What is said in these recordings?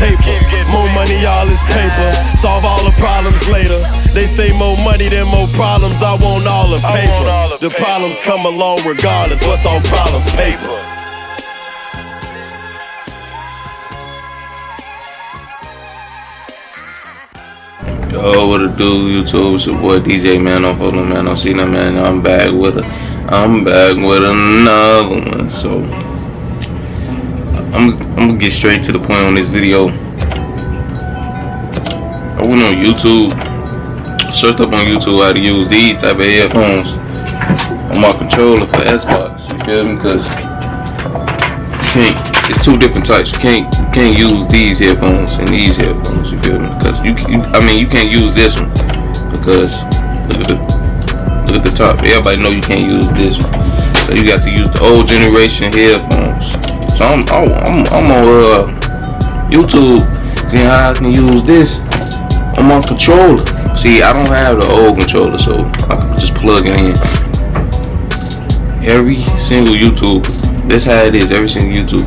paper. More money, all is paper. Solve all the problems later. They say more money than more problems. I want all the paper. The problems come along regardless. What's on problems? Paper. Yo, what it do, YouTube? It's your boy DJ, man. Don't follow, man. Don't see nothing, man. I'm back with another one. So I'm gonna get straight to the point on this video. I went on YouTube, searched up on YouTube how to use these type of headphones on my controller for Xbox. You feel me? Because it's two different types. You can't use these headphones and these headphones. You feel me? Because you can't use this one because look at the top. Everybody know you can't use this one. So you got to use the old generation headphones. So I'm on YouTube seeing how I can use this on my controller. See, I don't have the old controller, so I can just plug it in. Every single YouTube, that's how it is. Every single YouTube.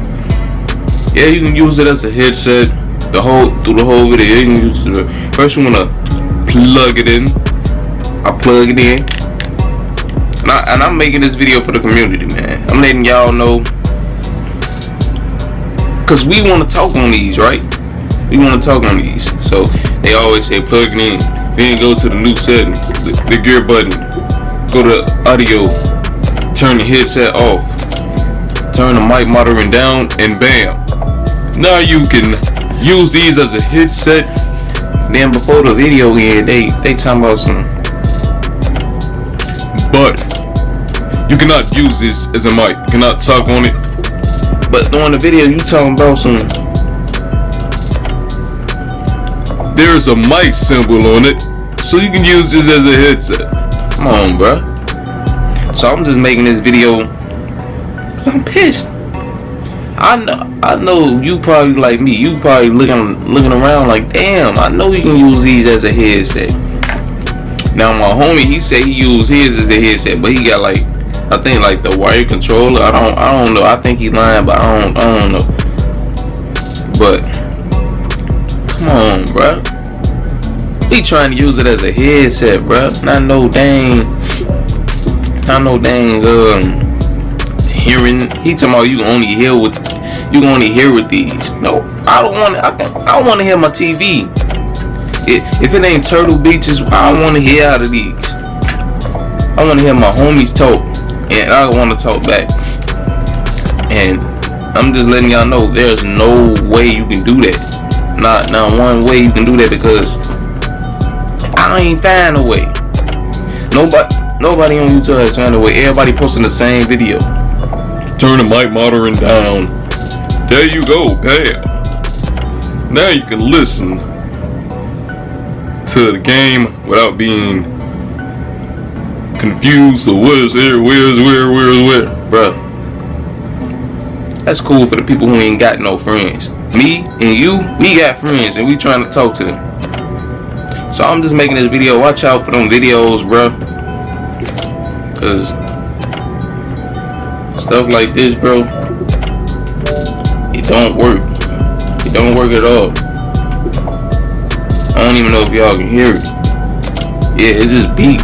Yeah, you can use it as a headset through the whole video. You can use it. First, you wanna plug it in. I plug it in, and I'm making this video for the community, man. I'm letting y'all know, cause we want to talk on these, right? We want to talk on these. So they always say plug it in. Then go to the new settings, the gear button. Go to audio. Turn the headset off. Turn the mic monitoring down, and bam. Now you can use these as a headset. Then before the video end, they talking about some, but you cannot use this as a mic. You cannot talk on it. But during the video, you talking about some. There's a mic symbol on it, so you can use this as a headset. Come on, bruh. So I'm just making this video because I'm pissed. I know you probably like me. You probably looking around like, damn. I know you can use these as a headset. Now my homie, he said he used his as a headset, but he got like, I think like the wire controller. I don't know. I think he lying, but I don't know. But come on, bruh. He trying to use it as a headset, bruh. Not no dang hearing. He talking about you can only hear with these. No, I don't want to hear my TV. If it ain't Turtle Beaches, I don't want to hear out of these. I want to hear my homies talk, and I want to talk back. And I'm just letting y'all know there's no way you can do that. Not one way you can do that, because I ain't find a way. Nobody on YouTube has found a way. Everybody posting the same video. Turn the mic monitoring down. There you go, bam. Now you can listen to the game without being confused. So what is there? Where's where? Bruh. That's cool for the people who ain't got no friends. Me and you, we got friends and we trying to talk to them. So I'm just making this video. Watch out for them videos, bruh. Cause stuff like this, bro, it don't work. It don't work at all. I don't even know if y'all can hear it. Yeah, it just beep.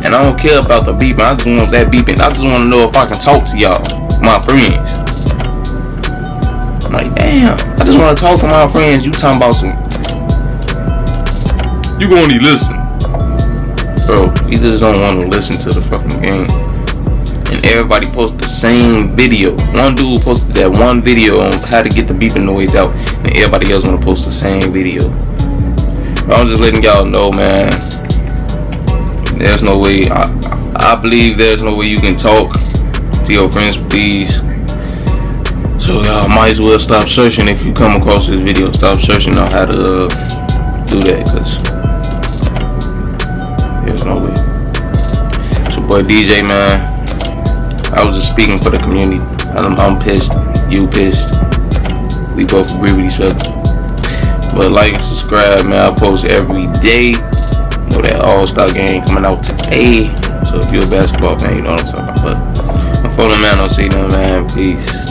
And I don't care about the beeping. I just want that beeping. I just want to know if I can talk to y'all, my friends. I'm like, damn, I just want to talk to my friends. You talking about some, you gonna only listen. Bro, you just don't want to listen to the fucking game. And everybody posted the same video. One dude posted that one video on how to get the beeping noise out, and everybody else want to post the same video. I'm just letting y'all know, man. There's no way. I believe there's no way you can talk to your friends with these. So y'all might as well stop searching if you come across this video. Stop searching on how to do that, cause there's no way. It's your boy DJ, man. I was just speaking for the community. I'm pissed. You pissed. We both agree with each other. But like and subscribe, man. I post every day. You know that All-Star game coming out today. So if you're a basketball fan, you know what I'm talking about. But I'm following, man. I'll see you, man. Peace.